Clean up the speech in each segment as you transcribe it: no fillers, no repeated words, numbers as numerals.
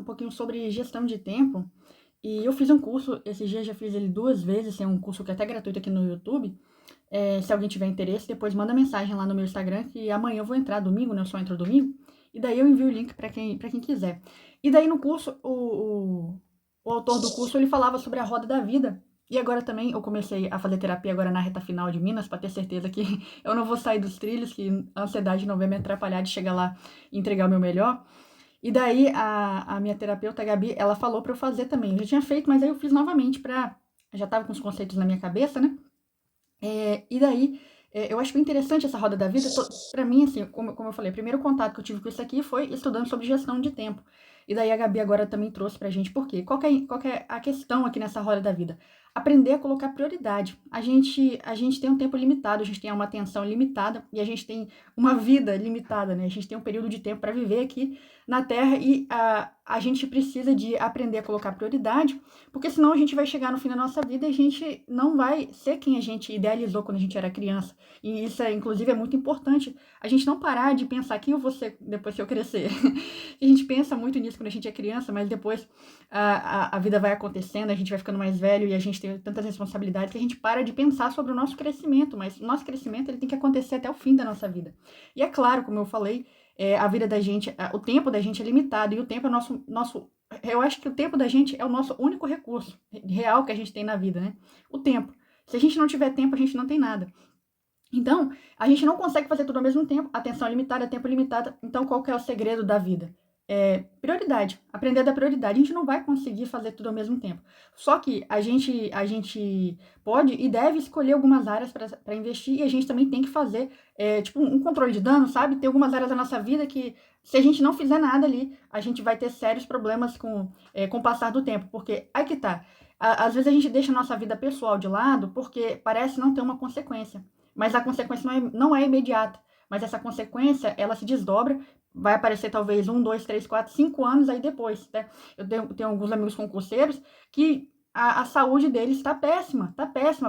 pouquinho sobre gestão de tempo. E eu fiz um curso, esses dias já fiz ele 2 vezes, é um curso que é até gratuito aqui no YouTube. Se alguém tiver interesse, depois manda mensagem lá no meu Instagram, que amanhã eu vou entrar, domingo, né? Eu só entro domingo. E daí eu envio o link para quem quiser. E daí no curso, o autor do curso, ele falava sobre a roda da vida. E agora também eu comecei a fazer terapia agora na reta final de Minas, para ter certeza que eu não vou sair dos trilhos, que a ansiedade não vai me atrapalhar de chegar lá e entregar o meu melhor. E daí a minha terapeuta, a Gabi, ela falou pra eu fazer também. Eu já tinha feito, mas aí eu fiz novamente pra. Já tava com os conceitos na minha cabeça, né? E daí, eu acho bem interessante essa roda da vida. Pra mim, assim, como eu falei, o primeiro contato que eu tive com isso aqui foi estudando sobre gestão de tempo. E daí a Gabi agora também trouxe pra gente por quê. Qual que é a questão aqui nessa roda da vida? Aprender a colocar prioridade. A gente tem um tempo limitado, a gente tem uma atenção limitada e a gente tem uma vida limitada, né? A gente tem um período de tempo para viver aqui na Terra e a gente precisa de aprender a colocar prioridade, porque senão a gente vai chegar no fim da nossa vida e a gente não vai ser quem a gente idealizou quando a gente era criança. E isso, inclusive, é muito importante. A gente não parar de pensar quem eu vou ser depois que eu crescer. A gente pensa muito nisso quando a gente é criança, mas depois a vida vai acontecendo, a gente vai ficando mais velho e a gente tem tantas responsabilidades que a gente para de pensar sobre o nosso crescimento, mas o nosso crescimento ele tem que acontecer até o fim da nossa vida. E é claro, como eu falei, a vida da gente, o tempo da gente é limitado e o tempo é nosso. Eu acho que o tempo da gente é o nosso único recurso real que a gente tem na vida, né? O tempo. Se a gente não tiver tempo, a gente não tem nada. Então, a gente não consegue fazer tudo ao mesmo tempo. Atenção limitada, tempo limitado. Então, qual que é o segredo da vida? Prioridade. Aprender a dar prioridade. A gente não vai conseguir fazer tudo ao mesmo tempo. Só que a gente pode e deve escolher algumas áreas para investir e a gente também tem que fazer, tipo, um controle de dano, sabe? Tem algumas áreas da nossa vida que, se a gente não fizer nada ali, a gente vai ter sérios problemas com o passar do tempo. Porque aí que tá. Às vezes a gente deixa a nossa vida pessoal de lado porque parece não ter uma consequência. Mas a consequência não é imediata. Mas essa consequência, ela se desdobra, vai aparecer talvez 1, 2, 3, 4, 5 anos aí depois, né? Eu tenho alguns amigos concurseiros que a saúde deles está péssima,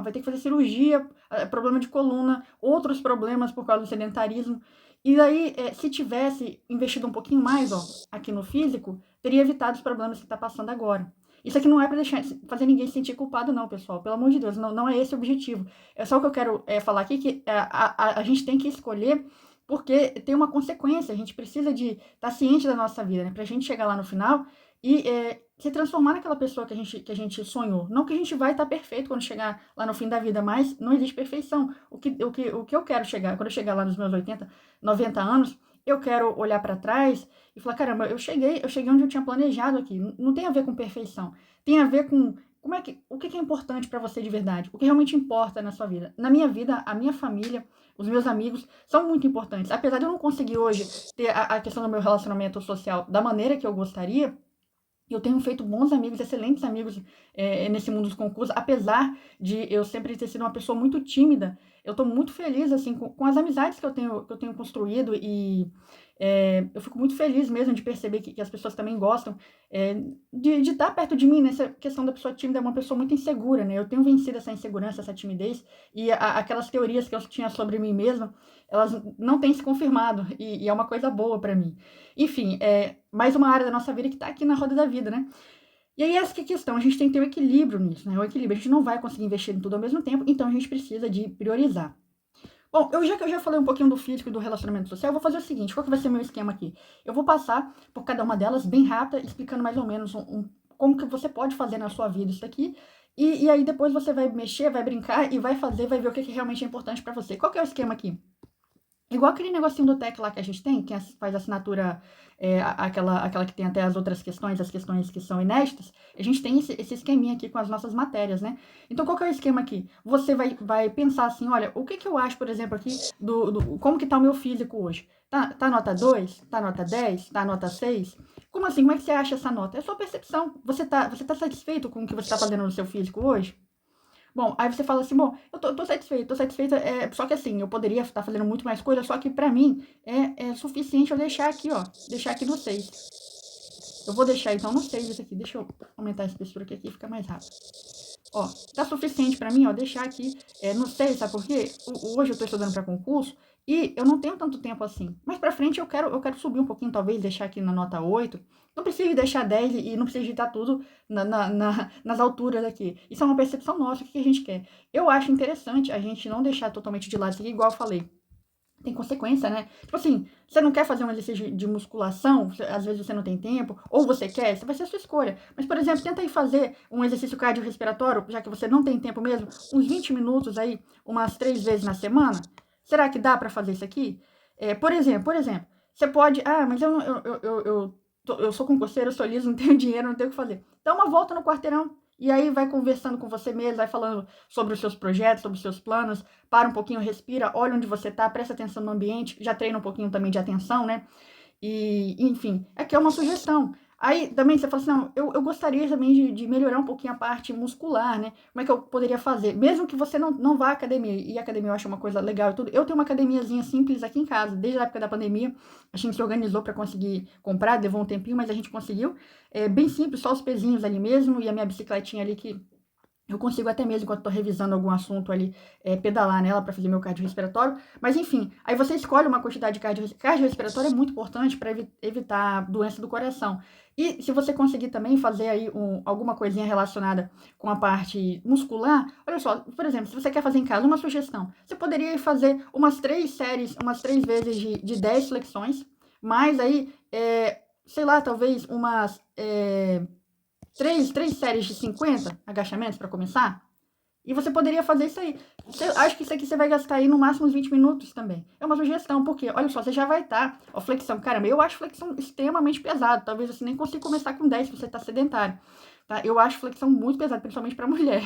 vai ter que fazer cirurgia, problema de coluna, outros problemas por causa do sedentarismo. E daí, se tivesse investido um pouquinho mais, ó, aqui no físico, teria evitado os problemas que está passando agora. Isso aqui não é para fazer ninguém se sentir culpado, não, pessoal. Pelo amor de Deus, não é esse o objetivo. É só o que eu quero falar aqui, que a gente tem que escolher porque tem uma consequência. A gente precisa de estar ciente da nossa vida, né? Pra gente chegar lá no final e se transformar naquela pessoa que a gente sonhou. Não que a gente vai estar perfeito quando chegar lá no fim da vida, mas não existe perfeição. O que eu quero chegar, quando eu chegar lá nos meus 80, 90 anos, eu quero olhar para trás e falar, caramba, eu cheguei onde eu tinha planejado aqui. Não tem a ver com perfeição. Tem a ver com o que é importante para você de verdade. O que realmente importa na sua vida. Na minha vida, a minha família, os meus amigos são muito importantes. Apesar de eu não conseguir hoje ter a questão do meu relacionamento social da maneira que eu gostaria, eu tenho feito bons amigos, excelentes amigos nesse mundo dos concursos, apesar de eu sempre ter sido uma pessoa muito tímida. Eu estou muito feliz assim com as amizades que eu tenho construído e eu fico muito feliz mesmo de perceber que as pessoas também gostam de estar perto de mim. Nessa questão da pessoa tímida, é uma pessoa muito insegura, né? Eu tenho vencido essa insegurança, essa timidez e aquelas teorias que eu tinha sobre mim mesma, elas não têm se confirmado e é uma coisa boa para mim. Enfim, mais uma área da nossa vida que está aqui na roda da vida, né? E aí essa que é a questão, a gente tem que ter um equilíbrio nisso, né? O equilíbrio, a gente não vai conseguir investir em tudo ao mesmo tempo, então a gente precisa de priorizar. Bom, que eu já falei um pouquinho do físico e do relacionamento social, eu vou fazer o seguinte, qual que vai ser o meu esquema aqui? Eu vou passar por cada uma delas bem rápida, explicando mais ou menos como que você pode fazer na sua vida isso aqui, e aí depois você vai mexer, vai brincar e vai fazer, vai ver o que realmente é importante para você. Qual que é o esquema aqui? Igual aquele negocinho do TEC lá que a gente tem, que faz assinatura, aquela que tem até as outras questões, as questões que são inéditas, a gente tem esse esqueminha aqui com as nossas matérias, né? Então, qual que é o esquema aqui? Você vai pensar assim, olha, o que eu acho, por exemplo, aqui, como que tá o meu físico hoje? Tá nota 2? Tá nota 10? Tá nota 6? Como assim? Como é que você acha essa nota? É sua percepção. Você tá satisfeito com o que você tá fazendo no seu físico hoje? Bom, aí você fala assim, bom, eu tô satisfeita, só que assim, eu poderia estar fazendo muito mais coisa, só que pra mim é suficiente eu deixar aqui, ó, deixar aqui no 6. Eu vou deixar então no 6 isso aqui, deixa eu aumentar a espessura aqui fica mais rápido. Ó, tá suficiente pra mim, ó, deixar aqui no 6, sabe por quê? Hoje eu tô estudando pra concurso E eu não tenho tanto tempo assim. Mais pra frente eu quero subir um pouquinho, talvez deixar aqui na nota 8. Não preciso deixar 10 e não preciso digitar tudo nas alturas aqui. Isso é uma percepção nossa, o que a gente quer. Eu acho interessante a gente não deixar totalmente de lado isso aqui, igual eu falei. Tem consequência, né? Tipo assim, você não quer fazer um exercício de musculação, às vezes você não tem tempo, ou você quer, isso vai ser a sua escolha. Mas, por exemplo, tenta aí fazer um exercício cardiorrespiratório, já que você não tem tempo mesmo, uns 20 minutos aí, umas 3 vezes na semana. Será que dá pra fazer isso aqui? Por exemplo, você pode, mas eu sou concurseiro, eu sou liso, não tenho dinheiro, não tenho o que fazer. Dá uma volta no quarteirão. E aí vai conversando com você mesmo, vai falando sobre os seus projetos, sobre os seus planos, para um pouquinho, respira, olha onde você tá, presta atenção no ambiente, já treina um pouquinho também de atenção, né? E, enfim, aqui é uma sugestão. Aí também você fala assim, não, eu gostaria também de melhorar um pouquinho a parte muscular, né? Como é que eu poderia fazer? Mesmo que você não vá à academia, e a academia eu acho uma coisa legal e tudo, eu tenho uma academiazinha simples aqui em casa, desde a época da pandemia, a gente se organizou para conseguir comprar, levou um tempinho, mas a gente conseguiu. É bem simples, só os pezinhos ali mesmo, e a minha bicicletinha ali que eu consigo até mesmo, enquanto estou revisando algum assunto ali, pedalar nela para fazer meu cardiorrespiratório. Mas enfim, aí você escolhe uma quantidade de cardiorrespiratório é muito importante para evitar doença do coração. E se você conseguir também fazer aí alguma coisinha relacionada com a parte muscular, olha só, por exemplo, se você quer fazer em casa, uma sugestão, você poderia fazer umas 3 séries, umas 3 vezes de 10 flexões, mais aí, sei lá, talvez umas três séries de 50 agachamentos para começar. E você poderia fazer isso aí. Acho que isso aqui você vai gastar aí no máximo uns 20 minutos também. É uma sugestão, porque, olha só, você já vai estar. Ó, flexão, caramba, eu acho flexão extremamente pesado. Talvez você nem consiga começar com 10 se você está sedentário. Tá? Eu acho flexão muito pesado, principalmente para mulher.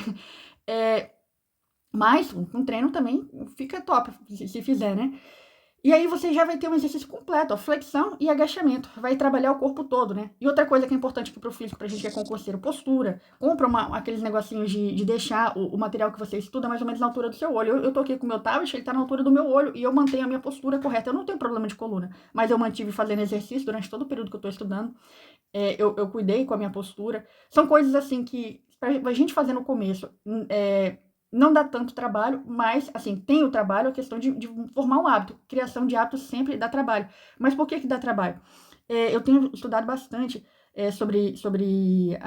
Mas com treino também fica top, se fizer, né? E aí você já vai ter um exercício completo, ó, flexão e agachamento. Vai trabalhar o corpo todo, né? E outra coisa que é importante aqui pro físico, pra gente que é concurseiro, postura. Compra aqueles negocinhos de deixar o material que você estuda mais ou menos na altura do seu olho. Eu tô aqui com o meu tablet, ele tá na altura do meu olho e eu mantenho a minha postura correta. Eu não tenho problema de coluna, mas eu mantive fazendo exercício durante todo o período que eu tô estudando. Eu cuidei com a minha postura. São coisas assim que pra gente fazer no começo, não dá tanto trabalho, mas, assim, tem o trabalho, a questão de formar um hábito. Criação de hábitos sempre dá trabalho. Mas por que dá trabalho? Eu tenho estudado bastante sobre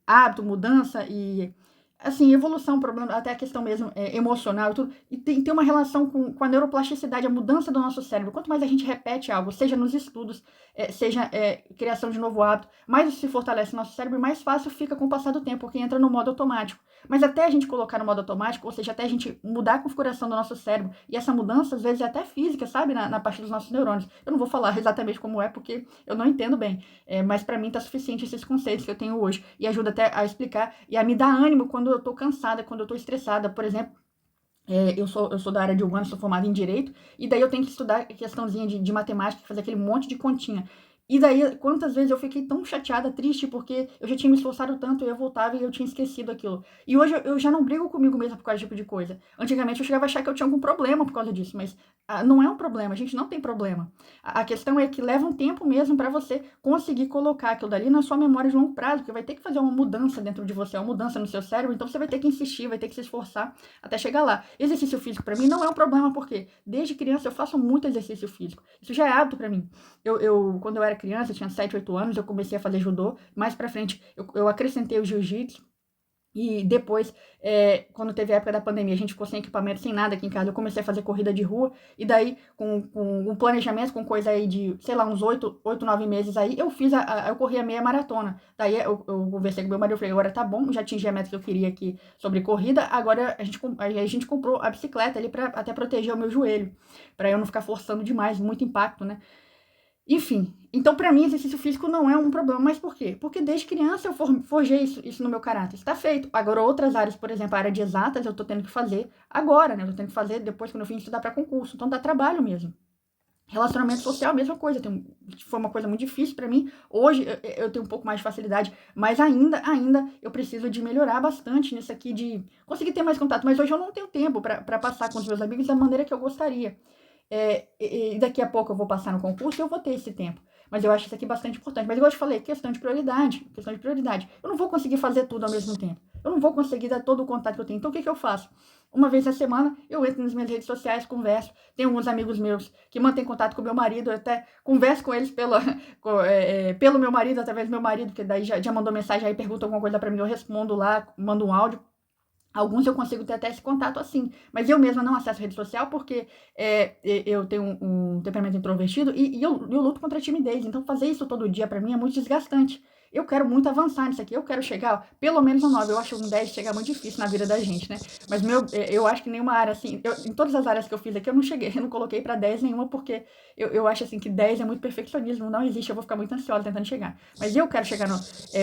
hábito, mudança e, assim, evolução, problema, até a questão mesmo emocional e tudo. E tem uma relação com a neuroplasticidade, a mudança do nosso cérebro. Quanto mais a gente repete algo, seja nos estudos, seja criação de novo hábito, mais isso se fortalece o nosso cérebro e mais fácil fica com o passar do tempo, porque entra no modo automático. Mas até a gente colocar no modo automático, ou seja, até a gente mudar a configuração do nosso cérebro, e essa mudança, às vezes, é até física, sabe? Na parte dos nossos neurônios. Eu não vou falar exatamente como é, porque eu não entendo bem. Mas para mim tá suficiente esses conceitos que eu tenho hoje. E ajuda até a explicar e a me dar ânimo quando eu tô cansada, quando eu tô estressada. Por exemplo, eu sou da área de humanos, sou formada em Direito, e daí eu tenho que estudar questãozinha de matemática, fazer aquele monte de continha. E daí, quantas vezes eu fiquei tão chateada, triste, porque eu já tinha me esforçado tanto, eu voltava e eu tinha esquecido aquilo. E hoje eu já não brigo comigo mesma por causa desse tipo de coisa. Antigamente eu chegava a achar que eu tinha algum problema por causa disso, mas não é um problema, a gente não tem problema. A questão é que leva um tempo mesmo para você conseguir colocar aquilo dali na sua memória de longo prazo, porque vai ter que fazer uma mudança dentro de você, uma mudança no seu cérebro, então você vai ter que insistir, vai ter que se esforçar até chegar lá. Exercício físico para mim não é um problema, porque desde criança eu faço muito exercício físico. Isso já é hábito para mim. Quando eu era criança, eu tinha 7, 8 anos, eu comecei a fazer judô. Mais pra frente, eu acrescentei o jiu-jitsu. E depois, quando teve a época da pandemia, a gente ficou sem equipamento, sem nada aqui em casa. Eu comecei a fazer corrida de rua. E daí, com um planejamento, com coisa aí de, sei lá, uns 8, 9 meses aí, eu corri a meia maratona. Daí eu conversei com meu marido, eu falei, agora tá bom, já atingi a meta que eu queria aqui sobre corrida. Agora a gente comprou a bicicleta ali pra até proteger o meu joelho. Pra eu não ficar forçando demais, muito impacto, né? Enfim, então para mim exercício físico não é um problema, mas por quê? Porque desde criança eu forjei isso no meu caráter, está feito. Agora outras áreas, por exemplo, a área de exatas, eu tô tendo que fazer agora, né? Eu tô tendo que fazer depois quando eu vim estudar para concurso, então dá trabalho mesmo. Relacionamento social, mesma coisa, foi uma coisa muito difícil para mim. Hoje eu tenho um pouco mais de facilidade, mas ainda eu preciso de melhorar bastante nisso aqui, de conseguir ter mais contato. Mas hoje eu não tenho tempo para passar com os meus amigos da maneira que eu gostaria. E daqui a pouco eu vou passar no concurso e eu vou ter esse tempo. Mas eu acho isso aqui bastante importante. Mas igual eu te falei, questão de prioridade. Eu não vou conseguir fazer tudo ao mesmo tempo. Eu não vou conseguir dar todo o contato que eu tenho. Então o que eu faço? Uma vez na semana, eu entro nas minhas redes sociais, converso. Tem alguns amigos meus que mantêm contato com o meu marido, eu até converso com eles pelo meu marido, através do meu marido, porque daí já mandou mensagem aí, pergunta alguma coisa pra mim, eu respondo lá, mando um áudio. Alguns eu consigo ter até esse contato assim, mas eu mesma não acesso rede social porque eu tenho um temperamento introvertido e eu luto contra a timidez, então fazer isso todo dia pra mim é muito desgastante. Eu quero muito avançar nisso aqui, eu quero chegar, ó, pelo menos no 9. Eu acho um 10 chegar muito difícil na vida da gente, né? Mas eu acho que nenhuma área assim, em todas as áreas que eu fiz aqui, eu não cheguei, eu não coloquei pra 10 nenhuma, porque eu acho assim que 10 é muito perfeccionismo, não existe, eu vou ficar muito ansiosa tentando chegar. Mas eu quero chegar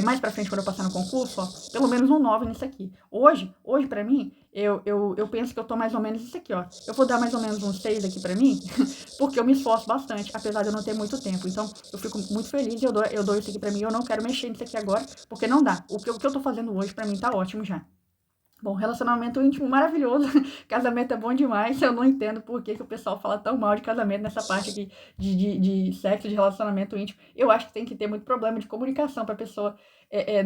mais pra frente, quando eu passar no concurso, ó, pelo menos um 9 nisso aqui. Hoje pra mim, eu penso que eu tô mais ou menos isso aqui, ó. Eu vou dar mais ou menos um 6 aqui pra mim, porque eu me esforço bastante, apesar de eu não ter muito tempo. Então, eu fico muito feliz e eu dou isso aqui pra mim. Eu não quero mexer nisso aqui agora, porque não dá. O que eu tô fazendo hoje, pra mim, tá ótimo já. Bom, relacionamento íntimo maravilhoso. Casamento é bom demais. Eu não entendo por que o pessoal fala tão mal de casamento nessa parte aqui de sexo, de relacionamento íntimo. Eu acho que tem que ter muito problema de comunicação pra pessoa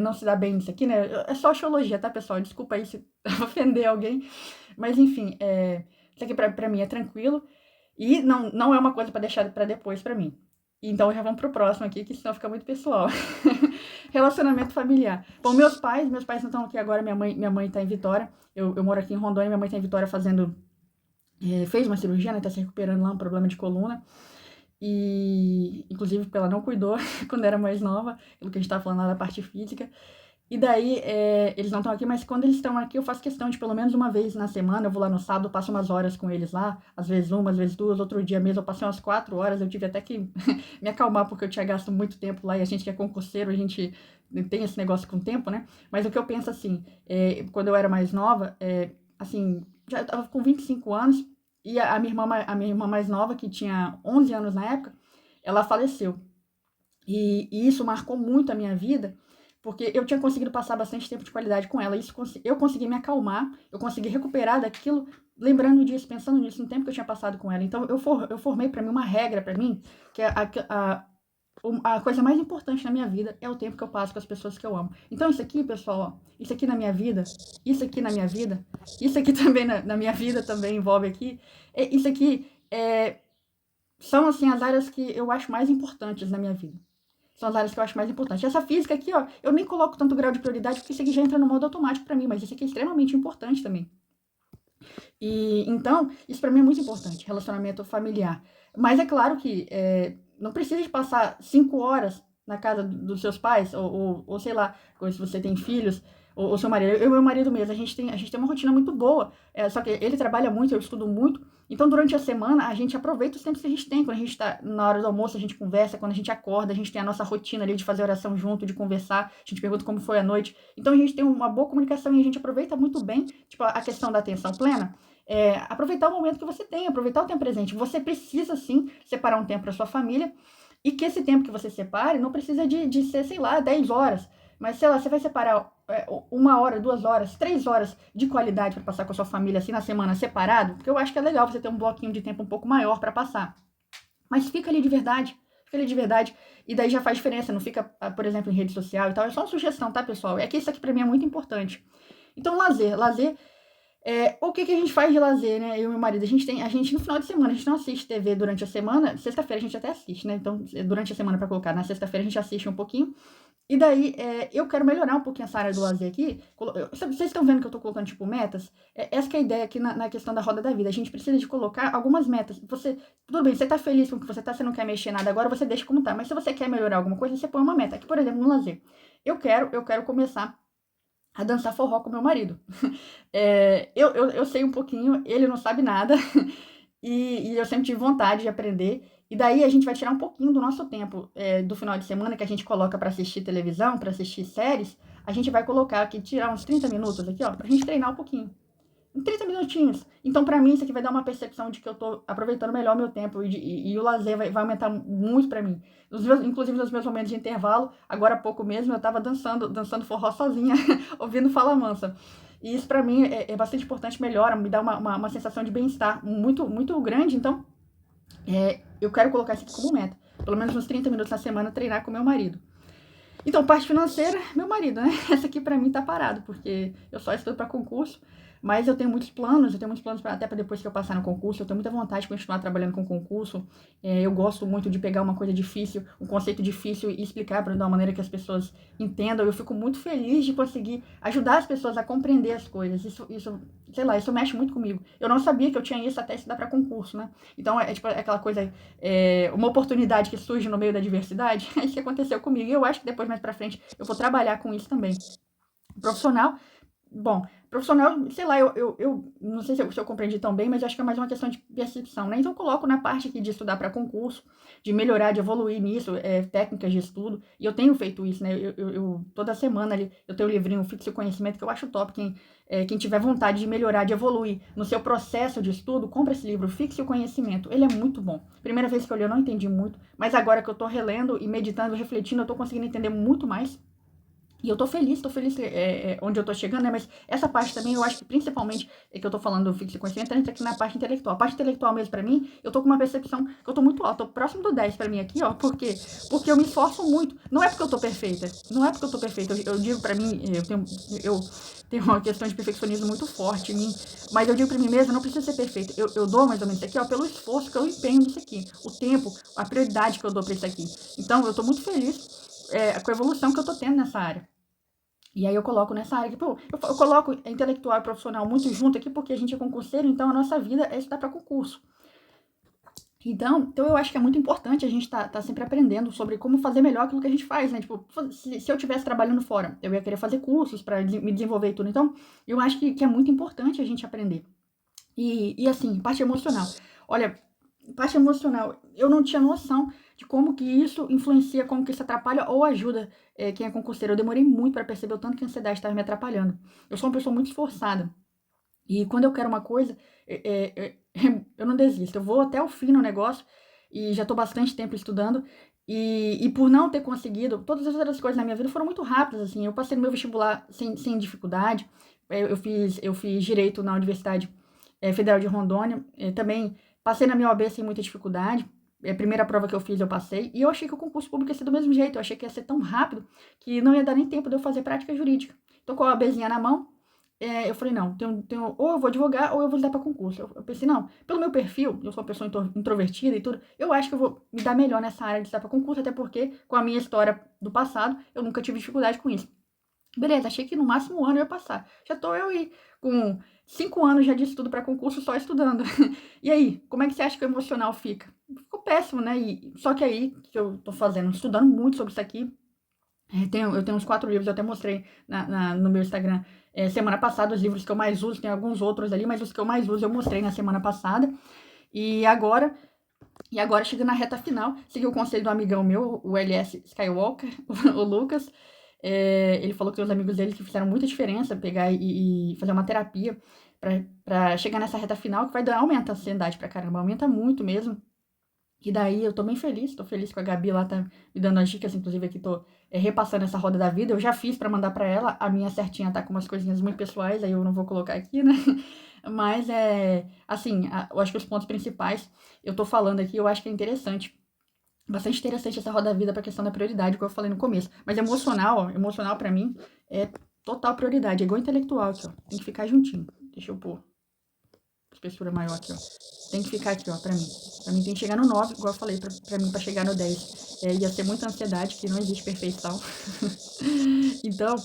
não se dar bem nisso aqui, né? É só axiologia, tá, pessoal? Desculpa aí se ofender alguém. Mas, enfim, isso aqui pra mim é tranquilo. E não é uma coisa pra deixar pra depois pra mim. Então já vamos pro próximo aqui, que senão fica muito pessoal. Relacionamento familiar. Bom, meus pais não estão aqui agora, minha mãe tá em Vitória. Eu moro aqui em Rondônia, minha mãe tá em Vitória fazendo. Fez uma cirurgia, né? Tá se recuperando lá, um problema de coluna. E, inclusive, porque ela não cuidou quando era mais nova, pelo que a gente tava falando lá da parte física. E daí, eles não estão aqui, mas quando eles estão aqui, eu faço questão de pelo menos uma vez na semana, eu vou lá no sábado, passo umas horas com eles lá, às vezes uma, às vezes duas, outro dia mesmo eu passei umas 4 horas, eu tive até que me acalmar, porque eu tinha gasto muito tempo lá, e a gente que é concurseiro, a gente tem esse negócio com o tempo, né? Mas o que eu penso assim, quando eu era mais nova, assim, já eu tava com 25 anos, e a minha irmã mais nova, que tinha 11 anos na época, ela faleceu. E isso marcou muito a minha vida, porque eu tinha conseguido passar bastante tempo de qualidade com ela. Eu consegui me acalmar, eu consegui recuperar daquilo, lembrando disso, pensando nisso, no tempo que eu tinha passado com ela. Então, eu formei pra mim uma regra pra mim, que é a coisa mais importante na minha vida é o tempo que eu passo com as pessoas que eu amo. Então, isso aqui, pessoal, ó, isso aqui na minha vida, isso aqui na minha vida, isso aqui também na minha vida também envolve aqui, isso aqui são, assim, as áreas que eu acho mais importantes na minha vida. São as áreas que eu acho mais importantes. Essa física aqui, ó, eu nem coloco tanto grau de prioridade, porque isso aqui já entra no modo automático pra mim, mas isso aqui é extremamente importante também. E então, isso pra mim é muito importante, relacionamento familiar. Mas é claro que não precisa de passar 5 horas na casa dos seus pais, ou sei lá, se você tem filhos, ou seu marido. Eu e meu marido mesmo, a gente tem uma rotina muito boa, só que ele trabalha muito, eu estudo muito, então durante a semana a gente aproveita os tempos que a gente tem. Quando a gente tá na hora do almoço, a gente conversa, quando a gente acorda, a gente tem a nossa rotina ali de fazer oração junto, de conversar, a gente pergunta como foi a noite. Então a gente tem uma boa comunicação e a gente aproveita muito bem, tipo, a questão da atenção plena. Aproveitar o momento que você tem, aproveitar o tempo presente. Você precisa, sim, separar um tempo para sua família, e que esse tempo que você separe não precisa de ser, sei lá, 10 horas. Mas, sei lá, você vai separar 1 hora, 2 horas, 3 horas de qualidade para passar com a sua família, assim, na semana separado, porque eu acho que é legal você ter um bloquinho de tempo um pouco maior para passar. Mas fica ali de verdade. Fica ali de verdade. E daí já faz diferença. Não fica, por exemplo, em rede social e tal. É só uma sugestão, tá, pessoal? É que isso aqui pra mim é muito importante. Então, lazer. Lazer. O que a gente faz de lazer, né? Eu e meu marido, a gente no final de semana, a gente não assiste TV durante a semana. Sexta-feira a gente até assiste, né? Então, durante a semana pra colocar, na sexta-feira a gente assiste um pouquinho. E daí, eu quero melhorar um pouquinho essa área do lazer aqui. Vocês estão vendo que eu tô colocando, tipo, metas? Essa que é a ideia aqui na questão da roda da vida. A gente precisa de colocar algumas metas. Tudo bem, você tá feliz com o que você tá, você não quer mexer nada agora, você deixa como tá. Mas se você quer melhorar alguma coisa, você põe uma meta. Aqui, por exemplo, no lazer. Eu quero começar a dançar forró com meu marido. Eu sei um pouquinho, ele não sabe nada. E eu sempre tive vontade de aprender. E daí a gente vai tirar um pouquinho do nosso tempo do final de semana, que a gente coloca pra assistir televisão, pra assistir séries. A gente vai colocar aqui, tirar uns 30 minutos aqui, ó, pra gente treinar um pouquinho. 30 minutinhos. Então, pra mim, isso aqui vai dar uma percepção de que eu tô aproveitando melhor o meu tempo, e o lazer vai aumentar muito pra mim. Inclusive nos meus momentos de intervalo, agora há pouco mesmo, eu tava dançando forró sozinha, ouvindo Fala Mansa. E isso pra mim é bastante importante, melhora, me dá uma sensação de bem-estar muito, muito grande. Então, eu quero colocar isso aqui como meta. Pelo menos uns 30 minutos na semana, treinar com meu marido. Então, parte financeira, meu marido, né? Essa aqui pra mim tá parado, porque eu só estudo pra concurso. Mas eu tenho muitos planos até para depois que eu passar no concurso, eu tenho muita vontade de continuar trabalhando com concurso. Eu gosto muito de pegar uma coisa difícil, um conceito difícil e explicar de uma maneira que as pessoas entendam. Eu fico muito feliz de conseguir ajudar as pessoas a compreender as coisas. Sei lá, isso mexe muito comigo. Eu não sabia que eu tinha isso até estudar para concurso, né? Então, tipo, aquela coisa, uma oportunidade que surge no meio da diversidade. É isso que aconteceu comigo. E eu acho que depois, mais pra frente, eu vou trabalhar com isso também. Profissional, bom, profissional, sei lá, eu não sei se eu compreendi tão bem, mas acho que é mais uma questão de percepção, né? Então eu coloco na parte aqui de estudar para concurso, de melhorar, de evoluir nisso, técnicas de estudo, e eu tenho feito isso, né? Toda semana ali, eu tenho o livrinho Fixe o Conhecimento, que eu acho top. Quem tiver vontade de melhorar, de evoluir no seu processo de estudo, compra esse livro, Fixe o Conhecimento. Ele é muito bom. Primeira vez que eu li, eu não entendi muito, mas agora que eu tô relendo e meditando, refletindo, eu tô conseguindo entender muito mais. E eu tô feliz onde eu tô chegando, né? Mas essa parte também, eu acho que principalmente, que eu tô falando do fixo conhecimento, entra aqui na parte intelectual. A parte intelectual mesmo pra mim, eu tô com uma percepção que eu tô muito alta, tô próximo do 10 pra mim aqui, ó. Por quê? Porque eu me esforço muito. Não é porque eu tô perfeita, não é porque eu tô perfeita. Eu digo pra mim, eu tenho uma questão de perfeccionismo muito forte em mim, mas eu digo pra mim mesmo, não precisa ser perfeita. Eu dou mais ou menos isso aqui, ó, pelo esforço que eu empenho nisso aqui, o tempo, a prioridade que eu dou pra isso aqui. Então, eu tô muito feliz com a evolução que eu tô tendo nessa área. E aí eu coloco nessa área, tipo, eu coloco intelectual e profissional muito junto aqui, porque a gente é concurseiro, então a nossa vida é estudar para concurso. Então eu acho que é muito importante a gente tá sempre aprendendo sobre como fazer melhor aquilo que a gente faz, né? Tipo, se eu estivesse trabalhando fora, eu ia querer fazer cursos para me desenvolver e tudo. Então, eu acho que é muito importante a gente aprender. E assim, parte emocional. Olha, parte emocional, eu não tinha noção de como que isso influencia, como que isso atrapalha ou ajuda quem é concurseiro. Eu demorei muito para perceber o tanto que a ansiedade estava me atrapalhando. Eu sou uma pessoa muito esforçada. E quando eu quero uma coisa, eu não desisto. Eu vou até o fim no negócio e já estou bastante tempo estudando. E por não ter conseguido, todas as outras coisas na minha vida foram muito rápidas, assim. Eu passei no meu vestibular sem dificuldade. Eu fiz direito na Universidade Federal de Rondônia. Também passei na minha OAB sem muita dificuldade. A primeira prova que eu fiz, eu passei. E eu achei que o concurso público ia ser do mesmo jeito. Eu achei que ia ser tão rápido que não ia dar nem tempo de eu fazer prática jurídica. Tô com a OABzinha na mão. Eu falei, não, ou eu vou advogar ou eu vou lidar para concurso. Eu pensei, não, pelo meu perfil, eu sou uma pessoa introvertida e tudo, eu acho que eu vou me dar melhor nessa área de lidar para concurso, até porque, com a minha história do passado, eu nunca tive dificuldade com isso. Beleza, achei que no máximo um ano eu ia passar. Já tô eu aí com 5 anos já de estudo para concurso só estudando. E aí, como é que você acha que o emocional fica? Ficou péssimo, né? Só que aí, que eu tô fazendo, estudando muito sobre isso aqui. Eu tenho uns 4 livros, eu até mostrei no meu Instagram semana passada os livros que eu mais uso, tem alguns outros ali, mas os que eu mais uso eu mostrei na semana passada. E agora chegando na reta final, segui o conselho do amigão meu, o LS Skywalker, o Lucas. Ele falou que tem os amigos dele que fizeram muita diferença pegar e fazer uma terapia pra chegar nessa reta final, que aumenta a ansiedade pra caramba, aumenta muito mesmo. E daí eu tô bem feliz, tô feliz com a Gabi lá, tá me dando as dicas, inclusive aqui tô repassando essa roda da vida. Eu já fiz pra mandar pra ela, a minha certinha tá com umas coisinhas muito pessoais, aí eu não vou colocar aqui, né? Mas assim, eu acho que os pontos principais eu tô falando aqui, eu acho que é interessante. Bastante interessante essa roda da vida pra questão da prioridade, como eu falei no começo. Mas emocional pra mim é total prioridade, é igual intelectual aqui, ó. Tem que ficar juntinho. Deixa eu pôr espessura maior aqui, ó. Tem que ficar aqui, ó, pra mim. Pra mim tem que chegar no 9, igual eu falei, pra mim, pra chegar no 10. Ia ser muita ansiedade, que não existe perfeição. Então,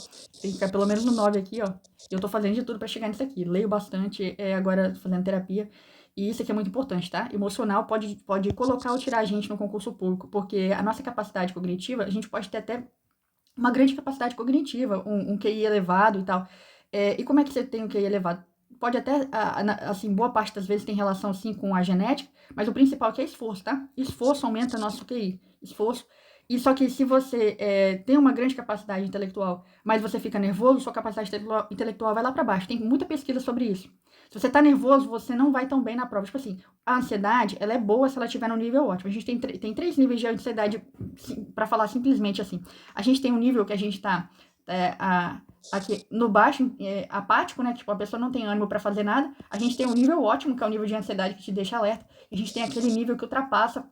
tem que ficar pelo menos no 9 aqui, ó. Eu tô fazendo de tudo pra chegar nisso aqui. Leio bastante, agora fazendo terapia. E isso aqui é muito importante, tá? Emocional pode colocar ou tirar a gente no concurso público, porque a nossa capacidade cognitiva, a gente pode ter até uma grande capacidade cognitiva, um QI elevado e tal. E como é que você tem um QI elevado? Pode até, assim, boa parte das vezes tem relação, sim, com a genética, mas o principal aqui é esforço, tá? Esforço aumenta nosso QI. Esforço. E só que se você tem uma grande capacidade intelectual, mas você fica nervoso, sua capacidade intelectual vai lá para baixo. Tem muita pesquisa sobre isso. Se você tá nervoso, você não vai tão bem na prova. Tipo assim, a ansiedade, ela é boa se ela estiver no nível ótimo. A gente tem 3 níveis de ansiedade, para falar simplesmente assim. A gente tem um nível que a gente tá aqui no baixo, apático, né? Tipo, a pessoa não tem ânimo para fazer nada. A gente tem um nível ótimo, que é o nível de ansiedade que te deixa alerta. E a gente tem aquele nível que ultrapassa,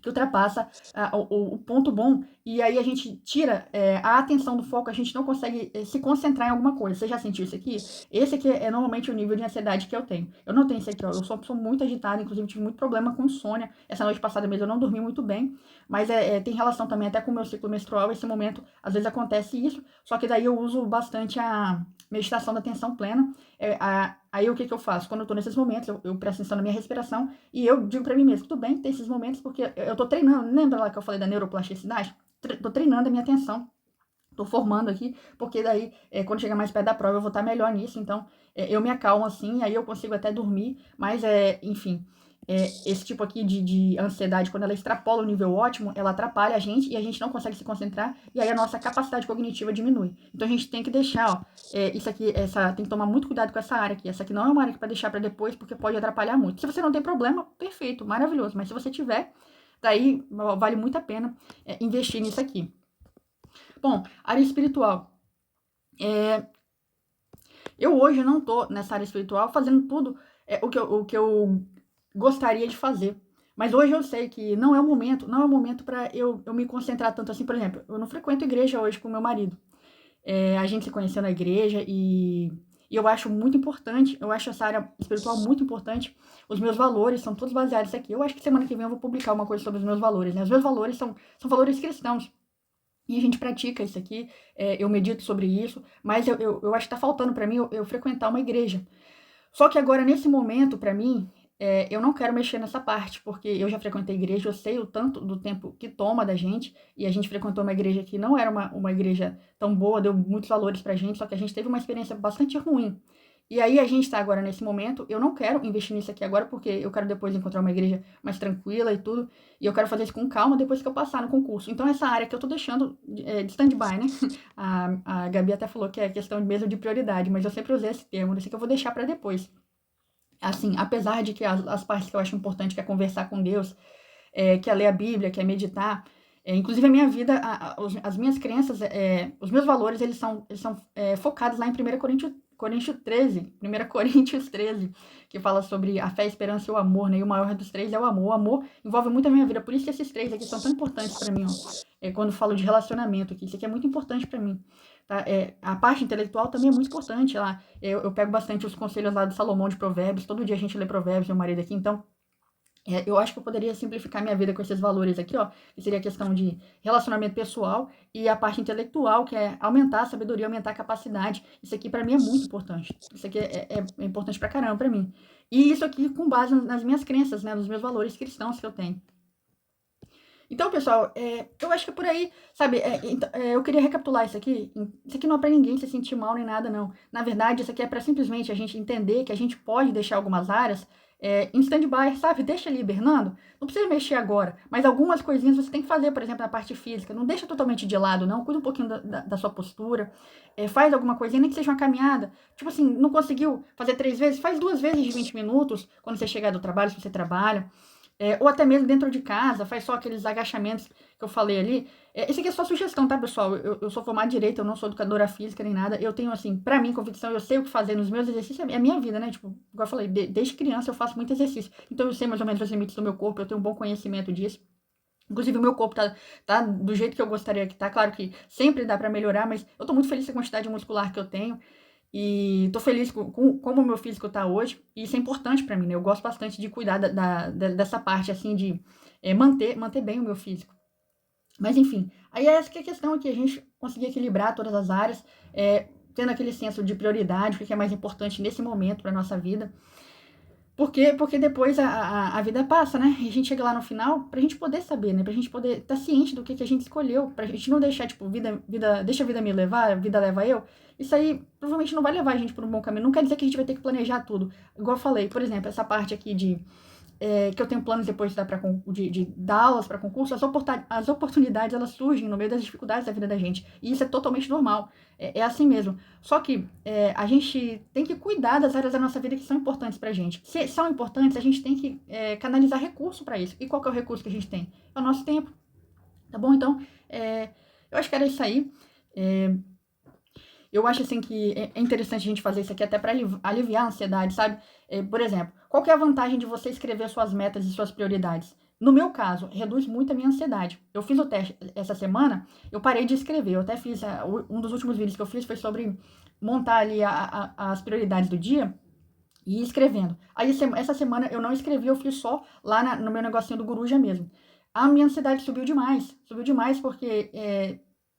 que ultrapassa o ponto bom, e aí a gente tira a atenção do foco, a gente não consegue se concentrar em alguma coisa. Você já sentiu isso aqui? Esse aqui é normalmente o nível de ansiedade que eu tenho. Eu não tenho esse aqui, ó. Eu sou uma pessoa muito agitada, inclusive tive muito problema com insônia. Essa noite passada mesmo eu não dormi muito bem, mas tem relação também até com o meu ciclo menstrual. Esse momento, às vezes acontece isso, só que daí eu uso bastante a meditação da atenção plena. Aí o que eu faço? Quando eu tô nesses momentos, eu presto atenção na minha respiração e eu digo pra mim mesmo, tudo bem, tem esses momentos, porque eu tô treinando. Lembra lá que eu falei da neuroplasticidade? Tô treinando a minha atenção. Tô formando aqui, porque daí, quando chegar mais perto da prova, eu vou estar melhor nisso. Então, eu me acalmo assim, aí eu consigo até dormir. Mas, enfim, esse tipo aqui de ansiedade, quando ela extrapola o nível ótimo, ela atrapalha a gente e a gente não consegue se concentrar. E aí a nossa capacidade cognitiva diminui. Então, a gente tem que deixar, ó, isso aqui, tem que tomar muito cuidado com essa área aqui. Essa aqui não é uma área para deixar para depois, porque pode atrapalhar muito. Se você não tem problema, perfeito, maravilhoso. Mas se você tiver, daí vale muito a pena investir nisso aqui. Bom, área espiritual. Eu hoje não tô nessa área espiritual fazendo tudo o que eu gostaria de fazer. Mas hoje eu sei que não é o momento para eu me concentrar tanto assim. Por exemplo, eu não frequento igreja hoje com meu marido. A gente se conheceu na igreja e eu acho muito importante, eu acho essa área espiritual muito importante. Os meus valores são todos baseados aqui. Eu acho que semana que vem eu vou publicar uma coisa sobre os meus valores, né? Os meus valores são valores cristãos. E a gente pratica isso aqui, eu medito sobre isso, mas eu acho que tá faltando para mim eu frequentar uma igreja. Só que agora, nesse momento, para mim, eu não quero mexer nessa parte, porque eu já frequentei igreja, eu sei o tanto do tempo que toma da gente, e a gente frequentou uma igreja que não era uma igreja tão boa, deu muitos valores pra gente, só que a gente teve uma experiência bastante ruim. E aí a gente tá agora nesse momento, eu não quero investir nisso aqui agora, porque eu quero depois encontrar uma igreja mais tranquila e tudo, e eu quero fazer isso com calma depois que eu passar no concurso. Então essa área que eu tô deixando de stand-by, né? A Gabi até falou que é questão mesmo de prioridade, mas eu sempre usei esse termo, desse que eu vou deixar para depois. Assim, apesar de que as partes que eu acho importante, que é conversar com Deus, que é ler a Bíblia, que é meditar, inclusive a minha vida, as minhas crenças, os meus valores, eles são focados lá em 1 Coríntios 13, 1 Coríntios 13, que fala sobre a fé, a esperança e o amor, né? E o maior dos três é o amor. O amor envolve muito a minha vida, por isso que esses três aqui são tão importantes para mim, ó. Quando eu falo de relacionamento aqui, isso aqui é muito importante para mim. Tá? A parte intelectual também é muito importante. Lá, eu pego bastante os conselhos lá do Salomão de Provérbios, todo dia a gente lê Provérbios, meu marido aqui, então eu acho que eu poderia simplificar minha vida com esses valores aqui, ó, que seria a questão de relacionamento pessoal e a parte intelectual, que é aumentar a sabedoria, aumentar a capacidade. Isso aqui pra mim é muito importante. Isso aqui é importante pra caramba pra mim. E isso aqui com base nas minhas crenças, né, nos meus valores cristãos que eu tenho. Então, pessoal, eu acho que é por aí, sabe? Eu queria recapitular isso aqui. Isso aqui não é pra ninguém se sentir mal nem nada, não. Na verdade, isso aqui é pra simplesmente a gente entender que a gente pode deixar algumas áreas em stand-by, sabe? Deixa ali hibernando. Não precisa mexer agora, mas algumas coisinhas você tem que fazer, por exemplo, na parte física. Não deixa totalmente de lado, não. Cuida um pouquinho da sua postura. Faz alguma coisinha, nem que seja uma caminhada. Tipo assim, não conseguiu fazer 3 vezes? Faz 2 vezes de 20 minutos quando você chegar do trabalho, se você trabalha. Ou até mesmo dentro de casa, faz só aqueles agachamentos que eu falei ali. Esse aqui é só sugestão, tá, pessoal? Eu sou formada em Direito, eu não sou educadora física nem nada. Eu tenho, assim, pra mim, convicção, eu sei o que fazer nos meus exercícios. É a minha vida, né? Tipo, igual eu falei, desde criança eu faço muito exercício. Então eu sei mais ou menos os limites do meu corpo, eu tenho um bom conhecimento disso. Inclusive, o meu corpo tá do jeito que eu gostaria que tá. Claro que sempre dá pra melhorar, mas eu tô muito feliz com a quantidade muscular que eu tenho. E tô feliz com como o meu físico tá hoje. E isso é importante pra mim, né? Eu gosto bastante de cuidar dessa parte, assim, de manter bem o meu físico. Mas, enfim, aí essa que é a questão aqui, a gente conseguir equilibrar todas as áreas, tendo aquele senso de prioridade, o que é mais importante nesse momento pra nossa vida. Porque depois a vida passa, né? E a gente chega lá no final pra gente poder saber, né? Pra gente poder estar ciente do que a gente escolheu. Pra gente não deixar, tipo, deixa a vida me levar, a vida leva eu. Isso aí provavelmente não vai levar a gente por um bom caminho. Não quer dizer que a gente vai ter que planejar tudo. Igual eu falei, por exemplo, essa parte aqui que eu tenho planos depois de dar aulas para concurso, as oportunidades elas surgem no meio das dificuldades da vida da gente. E isso é totalmente normal. É assim mesmo. Só que a gente tem que cuidar das áreas da nossa vida que são importantes pra gente. Se são importantes, a gente tem que canalizar recurso para isso. E qual que é o recurso que a gente tem? É o nosso tempo. Tá bom? Então, eu acho que era isso aí. Eu acho, assim, que é interessante a gente fazer isso aqui até para aliviar a ansiedade, sabe? Por exemplo, qual que é a vantagem de você escrever suas metas e suas prioridades? No meu caso, reduz muito a minha ansiedade. Eu fiz o teste essa semana, eu parei de escrever. Eu até fiz, um dos últimos vídeos que eu fiz foi sobre montar ali as prioridades do dia e ir escrevendo. Aí essa semana eu não escrevi, eu fiz só lá no meu negocinho do Guruja mesmo. A minha ansiedade subiu demais porque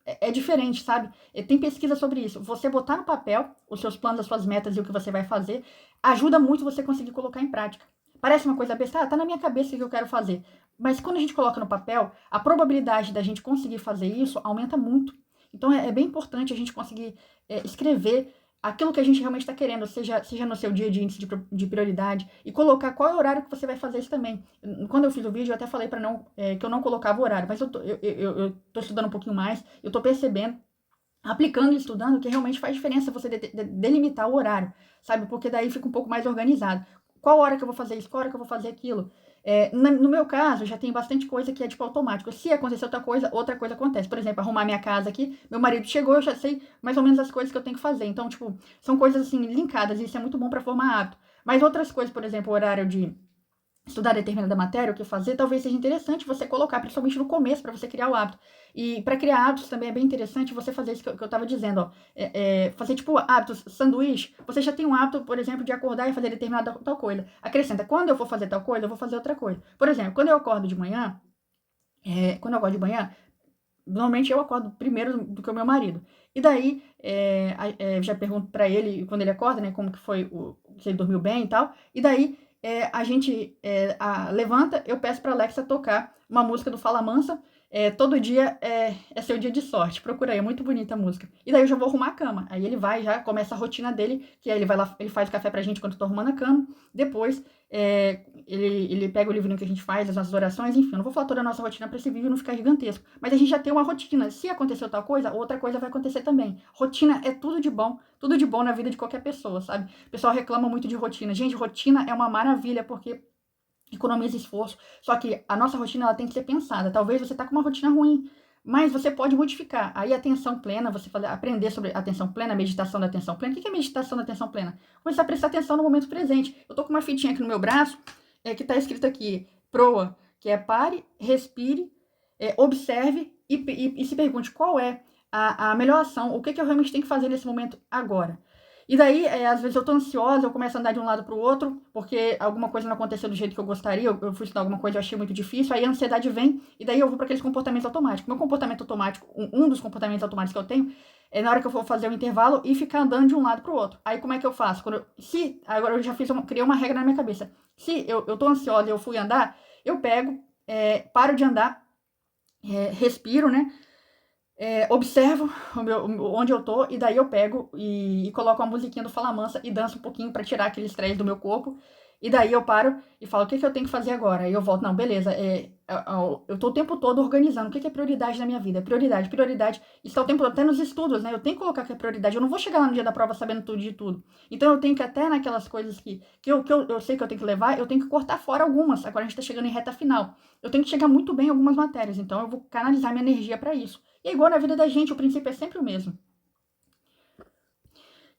é diferente, sabe? Tem pesquisa sobre isso. Você botar no papel os seus planos, as suas metas e o que você vai fazer, ajuda muito você conseguir colocar em prática. Parece uma coisa besta, tá na minha cabeça o que eu quero fazer. Mas quando a gente coloca no papel, a probabilidade da gente conseguir fazer isso aumenta muito. Então é bem importante a gente conseguir escrever aquilo que a gente realmente está querendo, seja no seu dia de índice de prioridade, e colocar qual é o horário que você vai fazer isso também. Quando eu fiz o vídeo, eu até falei para que eu não colocava o horário, mas eu tô estudando um pouquinho mais, eu tô percebendo, aplicando e estudando, que realmente faz diferença você delimitar o horário, sabe? Porque daí fica um pouco mais organizado. Qual hora que eu vou fazer isso? Qual hora que eu vou fazer aquilo? No meu caso, já tem bastante coisa que é tipo automático. Se acontecer outra coisa acontece. Por exemplo, arrumar minha casa aqui, meu marido chegou, eu já sei mais ou menos as coisas que eu tenho que fazer. Então, tipo, são coisas assim linkadas e isso é muito bom para formar hábito. Mas outras coisas, por exemplo, o horário de estudar determinada matéria, o que fazer, talvez seja interessante você colocar, principalmente no começo, para você criar o hábito. E para criar hábitos também é bem interessante você fazer isso que eu estava dizendo, ó. Fazer tipo hábitos, sanduíche. Você já tem um hábito, por exemplo, de acordar e fazer determinada tal coisa. Acrescenta, quando eu for fazer tal coisa, eu vou fazer outra coisa. Por exemplo, quando eu acordo de manhã, normalmente eu acordo primeiro do que o meu marido. E daí, já pergunto para ele, quando ele acorda, né, como que foi, se ele dormiu bem e tal. E daí, a gente levanta, eu peço para Alexa tocar uma música do Fala Mansa. Todo dia é seu dia de sorte. Procura aí, é muito bonita a música. E daí eu já vou arrumar a cama. Aí ele vai, já começa a rotina dele, que aí ele vai lá, ele faz café pra gente quando eu tô arrumando a cama. Depois, ele pega o livrinho que a gente faz, as nossas orações, enfim. Eu não vou falar toda a nossa rotina pra esse vídeo não ficar gigantesco. Mas a gente já tem uma rotina. Se aconteceu tal coisa, outra coisa vai acontecer também. Rotina é tudo de bom na vida de qualquer pessoa, sabe? O pessoal reclama muito de rotina. Gente, rotina é uma maravilha, porque economiza esforço. Só que a nossa rotina ela tem que ser pensada. Talvez você tá com uma rotina ruim, mas você pode modificar. Aí a atenção plena, você aprender sobre atenção plena, meditação da atenção plena. O que é meditação da atenção plena? Começar a prestar atenção no momento presente. Eu tô com uma fitinha aqui no meu braço, que tá escrito aqui, PROA, que é pare, respire, observe e se pergunte qual é a melhor ação, o que eu realmente tenho que fazer nesse momento agora. E daí, às vezes eu tô ansiosa, eu começo a andar de um lado pro outro, porque alguma coisa não aconteceu do jeito que eu gostaria, eu fui estudar alguma coisa e eu achei muito difícil, aí a ansiedade vem, e daí eu vou para aqueles comportamentos automáticos. Meu comportamento automático, um dos comportamentos automáticos que eu tenho, é na hora que eu for fazer o intervalo e ficar andando de um lado pro outro. Aí como é que eu faço? Agora eu já criei uma regra na minha cabeça. Se eu tô ansiosa e eu fui andar, eu pego, paro de andar, respiro, né? Observo onde eu tô, e daí eu pego e coloco a musiquinha do Fala Mansa e danço um pouquinho pra tirar aquele estresse do meu corpo. E daí eu paro e falo, o que eu tenho que fazer agora? Aí eu volto, não, beleza, eu tô o tempo todo organizando, o que é prioridade na minha vida? Prioridade, isso tá o tempo todo, até nos estudos, né? Eu tenho que colocar que é prioridade, eu não vou chegar lá no dia da prova sabendo tudo de tudo. Então eu tenho que até naquelas coisas que eu sei que eu tenho que levar, eu tenho que cortar fora algumas. Agora a gente tá chegando em reta final. Eu tenho que chegar muito bem em algumas matérias, então eu vou canalizar minha energia pra isso. E é igual na vida da gente, o princípio é sempre o mesmo.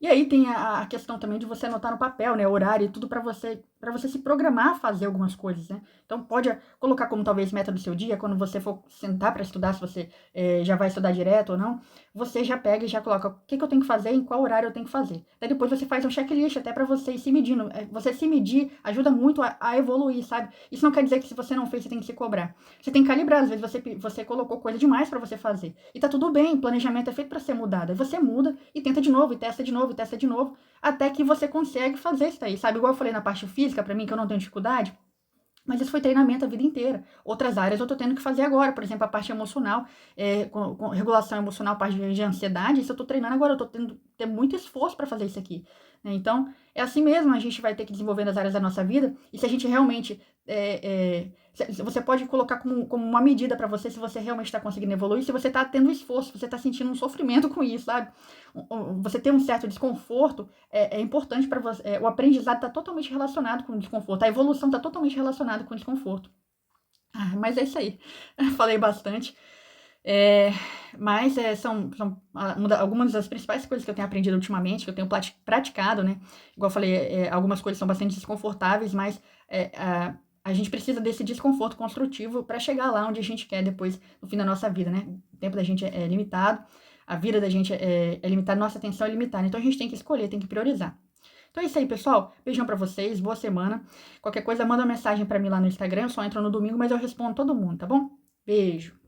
E aí tem a questão também de você anotar no papel, né, horário e tudo para você se programar a fazer algumas coisas, né? Então pode colocar como talvez meta do seu dia, quando você for sentar para estudar, se você já vai estudar direto ou não, você já pega e já coloca o que eu tenho que fazer, em qual horário eu tenho que fazer. Daí depois você faz um checklist até para você ir se medindo. Você se medir ajuda muito a evoluir, sabe? Isso não quer dizer que se você não fez, você tem que se cobrar. Você tem que calibrar, às vezes você colocou coisa demais para você fazer. E tá tudo bem, planejamento é feito para ser mudado. Aí você muda e tenta de novo, e testa de novo, até que você consegue fazer isso aí, sabe? Igual eu falei na parte física, pra mim, que eu não tenho dificuldade, mas isso foi treinamento a vida inteira. Outras áreas eu tô tendo que fazer agora, por exemplo, a parte emocional, com regulação emocional, parte de ansiedade, isso eu tô treinando agora, eu tô tendo ter muito esforço para fazer isso aqui, né? Então, é assim mesmo, a gente vai ter que desenvolver nas áreas da nossa vida, e se a gente realmente, você pode colocar como uma medida para você, se você realmente está conseguindo evoluir, se você está tendo esforço, se você está sentindo um sofrimento com isso, sabe? Você ter um certo desconforto é importante para você, o aprendizado está totalmente relacionado com o desconforto, a evolução está totalmente relacionada com o desconforto. Mas é isso aí, falei bastante. Mas são algumas das principais coisas que eu tenho aprendido ultimamente, que eu tenho praticado, né? Igual eu falei, algumas coisas são bastante desconfortáveis, mas a gente precisa desse desconforto construtivo para chegar lá onde a gente quer depois, no fim da nossa vida, né? O tempo da gente é limitado, a vida da gente é limitada, nossa atenção é limitada. Então a gente tem que escolher, tem que priorizar. Então é isso aí, pessoal. Beijão pra vocês, boa semana. Qualquer coisa, manda uma mensagem pra mim lá no Instagram. Eu só entro no domingo, mas eu respondo todo mundo, tá bom? Beijo.